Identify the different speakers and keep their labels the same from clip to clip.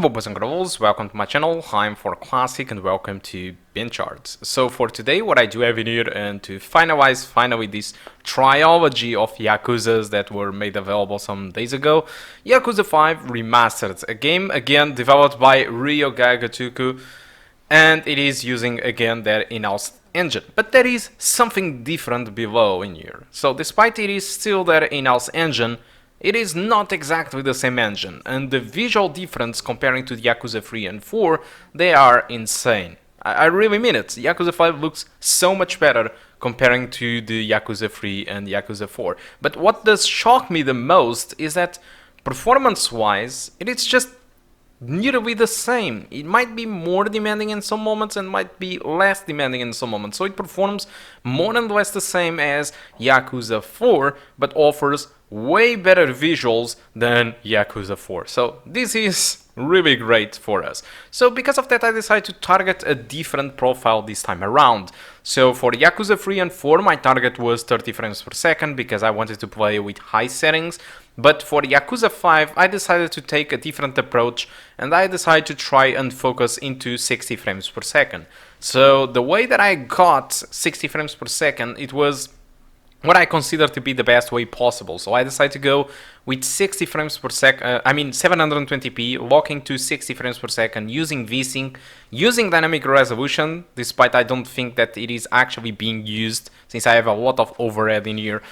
Speaker 1: Hello boys and girls, welcome to my channel. I'm for Classic and welcome to BenchART. So for today what I do have in here and to finalize finally this trilogy of Yakuzas that were made available some days ago. Yakuza 5 Remastered, a game again developed by Ryoga Gatuku, and it is using again their in-house engine. But there is something different below in here. So despite it is still their in-house engine, it is not exactly the same engine, and the visual difference comparing to the Yakuza 3 and 4, they are insane. I really mean it. Yakuza 5 looks so much better comparing to the Yakuza 3 and Yakuza 4. But what does shock me the most is that performance-wise, it is just nearly the same. It might be more demanding in some moments and might be less demanding in some moments. So it performs more and less the same as Yakuza 4, but offers way better visuals than Yakuza 4. So this is really great for us. So because of that I decided to target a different profile this time around. So for Yakuza 3 and 4 my target was 30 frames per second because I wanted to play with high settings. But for Yakuza 5 I decided to take a different approach and I decided to try and focus into 60 frames per second. So the way that I got 60 frames per second, it was what I consider to be the best way possible. So I decided to go with 60 frames per second, 720p, locking to 60 frames per second, using VSync, using dynamic resolution, despite I don't think that it is actually being used, since I have a lot of overhead in here.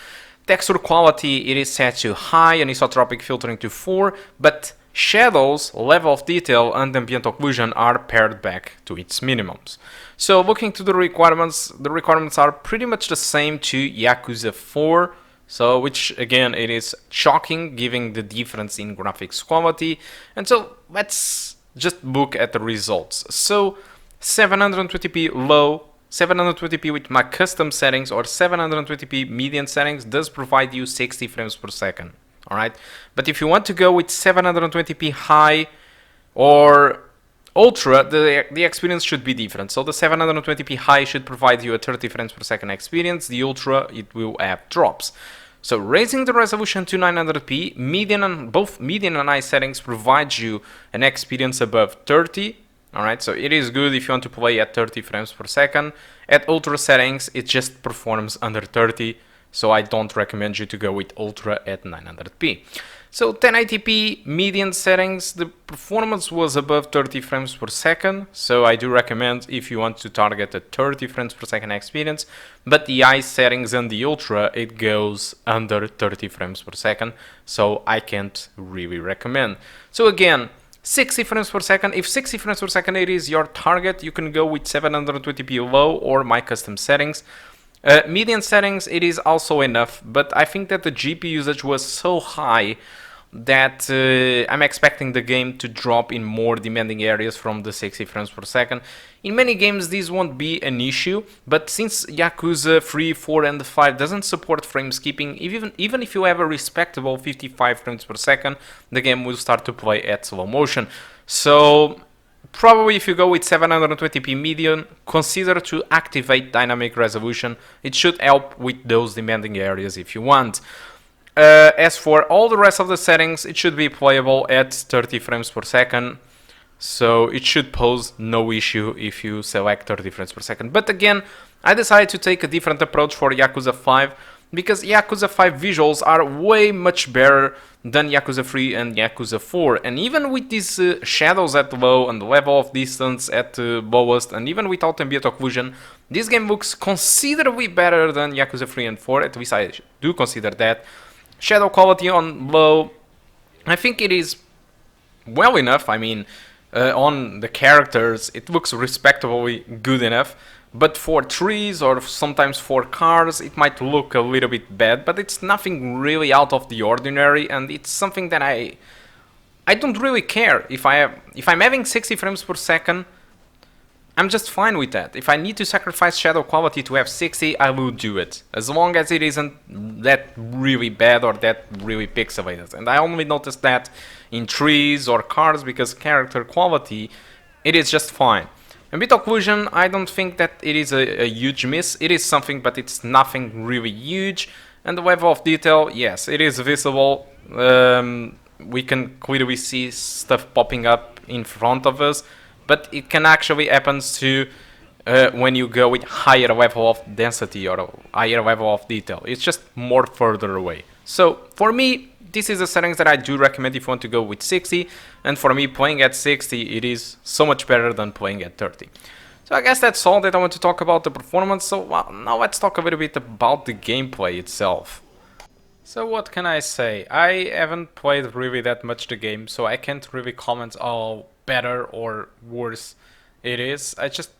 Speaker 1: Texture quality, it is set to high, and isotropic filtering to 4, but shadows, level of detail, and ambient occlusion are pared back to its minimums. So looking to the requirements are pretty much the same to Yakuza 4, so which again it is shocking given the difference in graphics quality. And so let's just look at the results. So 720p low, 720p with my custom settings or 720p median settings does provide you 60 frames per second. Alright, but if you want to go with 720p high or ultra, the experience should be different. So the 720p high should provide you a 30 frames per second experience. The ultra, it will have drops. So raising the resolution to 900p, both median and high settings provide you an experience above 30. Alright, so it is good if you want to play at 30 frames per second. At ultra settings, it just performs under 30. So I don't recommend you to go with ultra at 900p. So 1080p median settings, the performance was above 30 frames per second. So I do recommend if you want to target a 30 frames per second experience. But the high settings and the ultra, it goes under 30 frames per second. So I can't really recommend. So again, 60 frames per second. If 60 frames per second it is your target, you can go with 720p low or my custom settings. Median settings, it is also enough, but I think that the GPU usage was so high that I'm expecting the game to drop in more demanding areas from the 60 frames per second. In many games this won't be an issue, but since Yakuza 3, 4 and 5 doesn't support frame skipping, even if you have a respectable 55 frames per second, the game will start to play at slow motion. So probably if you go with 720p median, consider to activate dynamic resolution. It should help with those demanding areas if you want. As for all the rest of the settings, it should be playable at 30 frames per second. So it should pose no issue if you select 30 frames per second. But again, I decided to take a different approach for Yakuza 5 because Yakuza 5 visuals are way much better than Yakuza 3 and Yakuza 4. And even with these shadows at low and level of distance at lowest, and even without ambient occlusion, this game looks considerably better than Yakuza 3 and 4, at least I do consider that. Shadow quality on low, I think it is well enough. I mean, on the characters, it looks respectably good enough. But for trees or sometimes for cars, it might look a little bit bad, but it's nothing really out of the ordinary, and it's something that I don't really care. If I'm having 60 frames per second, I'm just fine with that. If I need to sacrifice shadow quality to have 60, I will do it, as long as it isn't that really bad or that really pixelated. And I only noticed that in trees or cars because character quality, it is just fine. Ambient occlusion, I don't think that it is a huge miss. It is something, but it's nothing really huge. And the level of detail, yes, it is visible. we can clearly see stuff popping up in front of us, but it can actually happen to when you go with higher level of density or higher level of detail. It's just more further away. So for me, this is the settings that I do recommend if you want to go with 60, and for me, playing at 60, it is so much better than playing at 30. So I guess that's all that I want to talk about the performance. So now let's talk a little bit about the gameplay itself. So what can I say? I haven't played really that much the game, so I can't really comment how better or worse it is. I just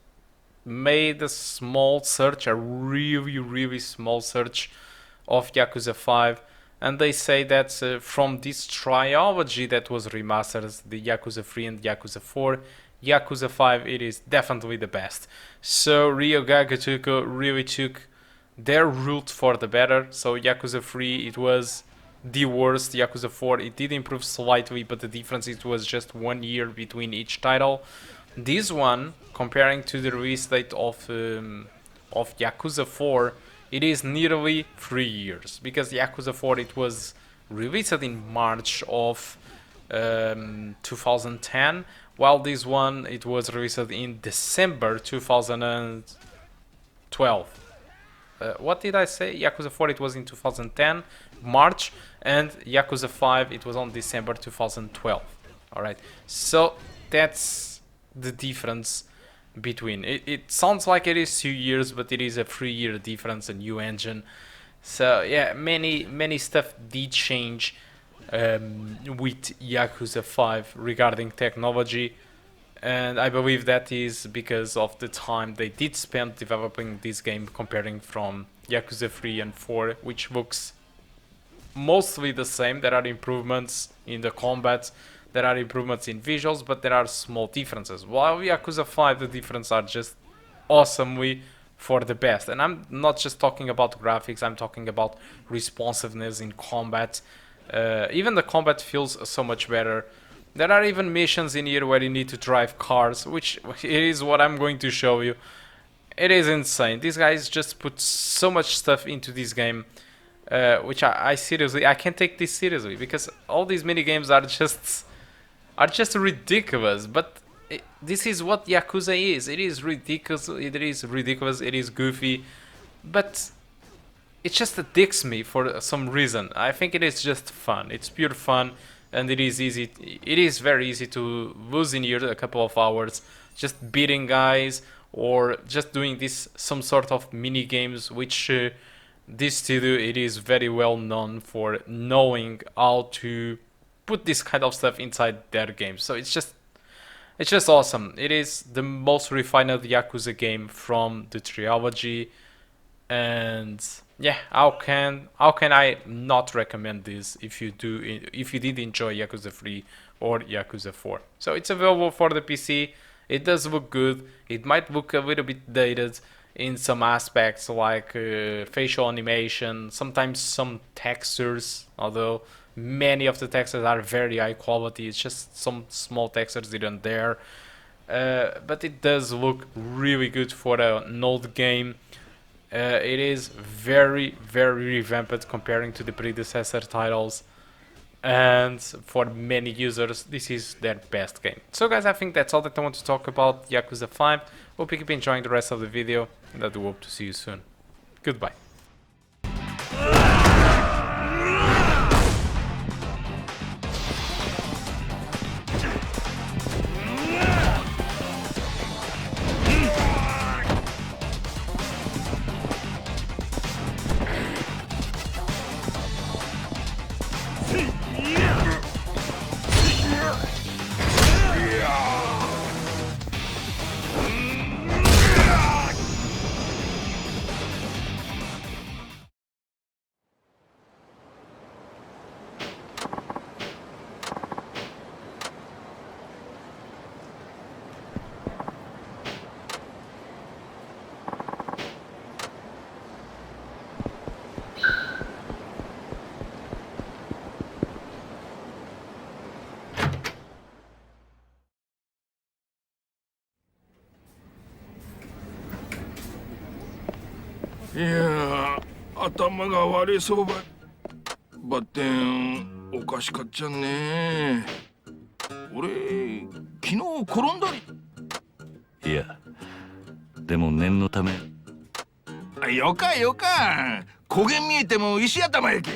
Speaker 1: made a small search, a really small search of Yakuza 5, and they say that from this trilogy that was remastered, the Yakuza 3 and Yakuza 4, Yakuza 5 it is definitely the best. So Ryo Gagatuko really took their route for the better. So Yakuza 3 it was the worst, Yakuza 4 it did improve slightly, but the difference it was just 1 year between each title. This one, comparing to the release date of Yakuza 4, it is nearly 3 years, because Yakuza 4 it was released in March of 2010, while this one it was released in December 2012. What did I say? Yakuza 4 it was in 2010 March, and Yakuza 5 it was on December 2012. Alright, so that's the difference between it sounds like it is 2 years, but it is a 3-year difference, a new engine. So yeah, many stuff did change with Yakuza 5 regarding technology, and I believe that is because of the time they did spend developing this game, comparing from Yakuza 3 and 4, which looks mostly the same. There are improvements in the combat, there are improvements in visuals, but there are small differences. While Yakuza 5, the differences are just awesomely for the best. And I'm not just talking about graphics, I'm talking about responsiveness in combat. Even the combat feels so much better. There are even missions in here where you need to drive cars, which is what I'm going to show you. It is insane. These guys just put so much stuff into this game, which I seriously, I can't take this seriously, because all these mini games are just ridiculous. But this is what Yakuza is. It is ridiculous. It is ridiculous. It is goofy, but it just addicts me for some reason. I think it is just fun. It's pure fun, and it is easy. It is very easy to lose in here a couple of hours just beating guys, or just doing this some sort of mini games, which this studio it is very well known for knowing how to put this kind of stuff inside their games. So it's just awesome. It is the most refined Yakuza game from the trilogy, and yeah, how can I not recommend this if you did enjoy Yakuza 3 or Yakuza 4? So it's available for the PC. It does look good. It might look a little bit dated in some aspects, like facial animation, sometimes some textures, although many of the textures are very high quality. It's just some small textures here and there, but it does look really good for an old game. It is very revamped comparing to the predecessor titles, and for many users this is their best game. So guys, I think that's all that I want to talk about Yakuza 5. Hope you keep enjoying the rest of the video, and I do hope to see you soon. Goodbye.
Speaker 2: いや頭が悪そうばばってんおかしかっちゃんね。俺昨日転んだり。
Speaker 3: いや、でも念のため。
Speaker 2: よかよか。焦げ見えても石頭やけ。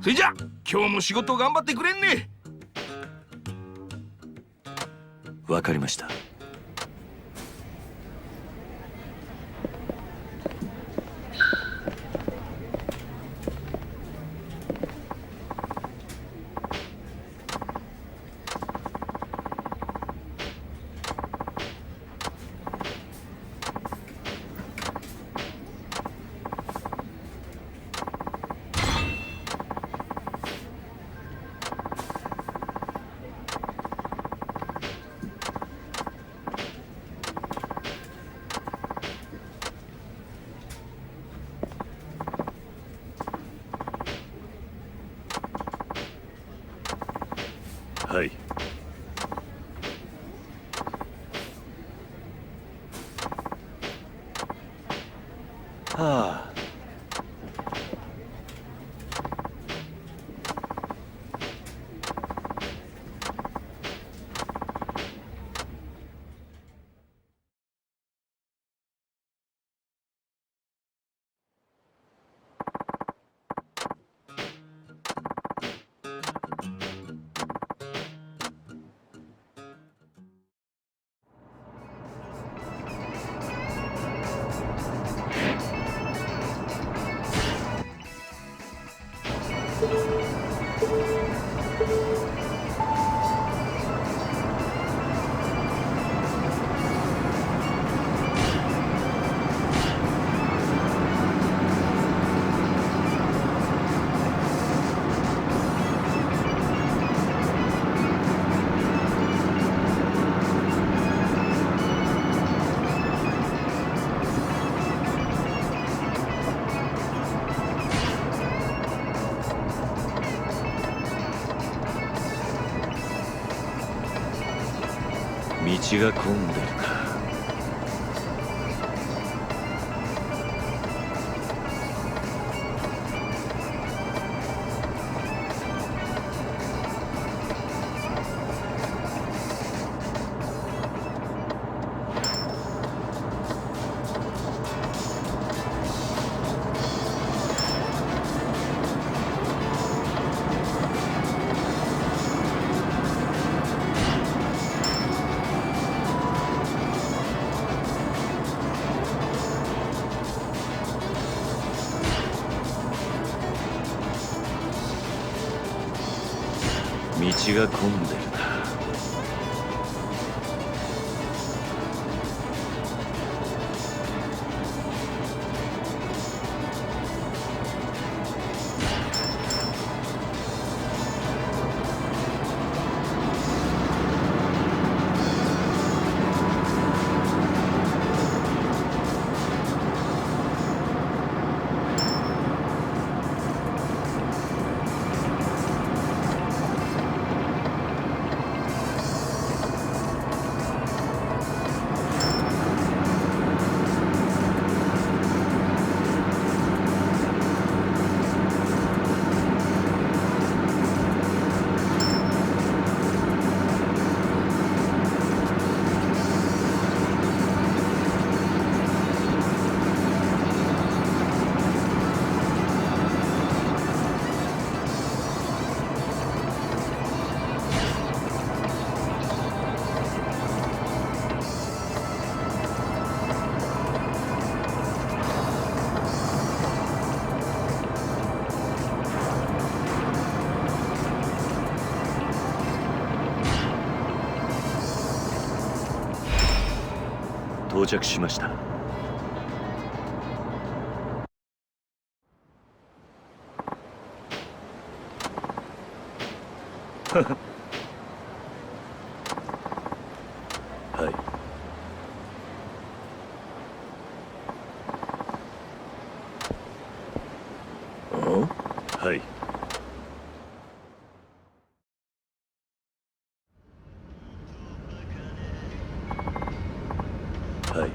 Speaker 2: それじゃ今日も仕事頑張ってくれんね。
Speaker 3: わかりました。はい。はあ。道が混んでるか。道が混んでるな。到着しました。はい。はい。はい。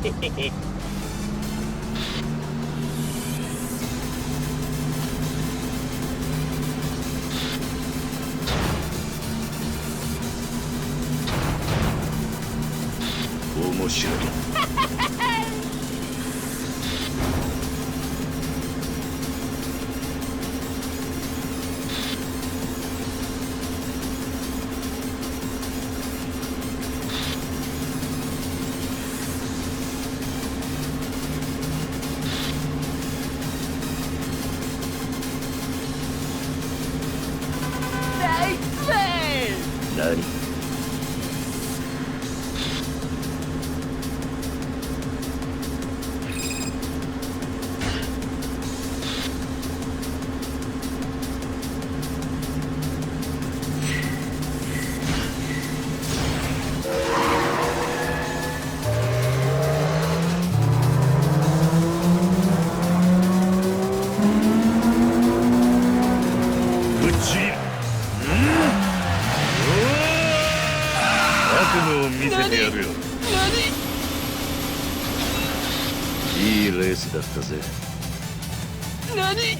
Speaker 3: 面白い。何？ぶっちぎる。悪夢を見せてやるよ。いいレースだったぜ。
Speaker 4: 何？